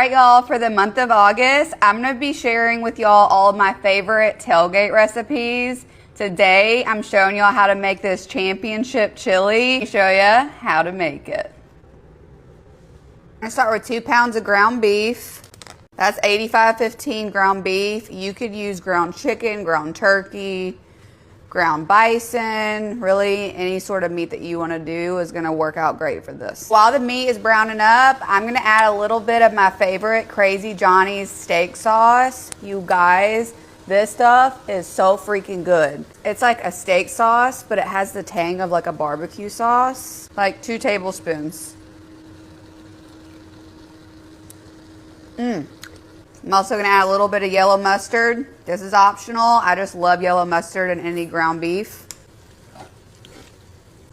right, y'all, for the month of August, I'm going to be sharing with y'all all of my favorite tailgate recipes. Today, I'm showing y'all how to make this championship chili. Let me show you how to make it. I'm going to start with 2 pounds of ground beef. That's 85/15 ground beef. You could use ground chicken, ground turkey, ground bison, really any sort of meat that you want to do is going to work out great for this. While the meat is browning up, I'm going to add a little bit of my favorite Crazy Johnnie's steak sauce. You guys, this stuff is so freaking good. It's like a steak sauce, but it has the tang of like a barbecue sauce. Like 2 tablespoons. I'm also going to add a little bit of yellow mustard. This is optional. I just love yellow mustard in any ground beef.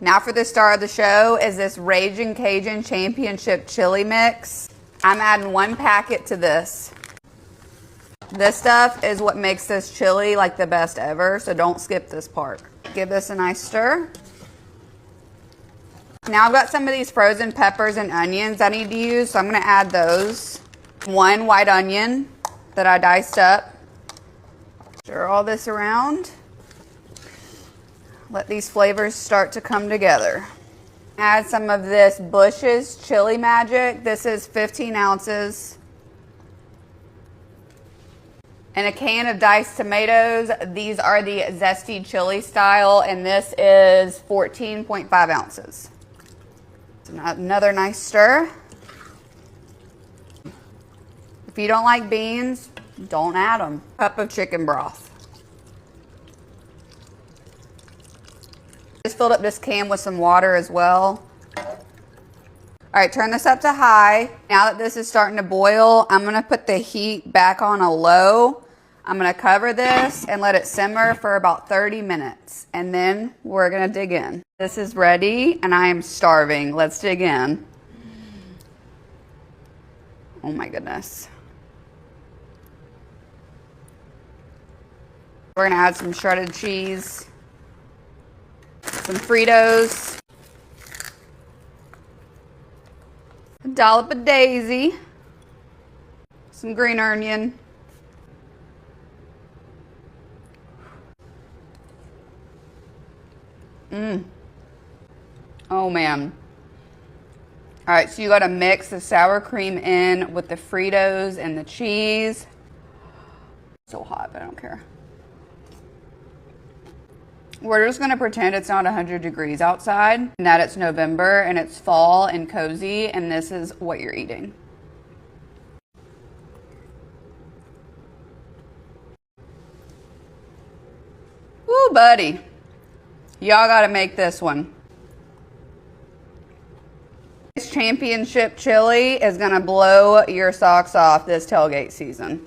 Now for the star of the show is this Ragin Cajun Championship Chili Mix. I'm adding 1 packet to this. This stuff is what makes this chili like the best ever, so don't skip this part. Give this a nice stir. Now I've got some of these frozen peppers and onions I need to use, so I'm going to add those. 1 white onion that I diced up. Stir all this around. Let these flavors start to come together. Add some of this Bush's Chili Magic. This is 15 ounces. And a can of diced tomatoes. These are the zesty chili style, and this is 14.5 ounces. So another nice stir. If you don't like beans, don't add them. Cup of chicken broth. Just filled up this can with some water as well. All right, turn this up to high. Now that this is starting to boil, I'm gonna put the heat back on a low. I'm gonna cover this and let it simmer for about 30 minutes. And then we're gonna dig in. This is ready and I am starving. Let's dig in. Oh my goodness. We're gonna add some shredded cheese, some Fritos, a dollop of daisy, some green onion, oh man. All right, so you gotta mix the sour cream in with the Fritos and the cheese. So hot, but I don't care. We're just gonna pretend it's not 100 degrees outside and that it's November and it's fall and cozy and this is what you're eating. Woo, buddy. Y'all gotta make this one. This championship chili is gonna blow your socks off this tailgate season.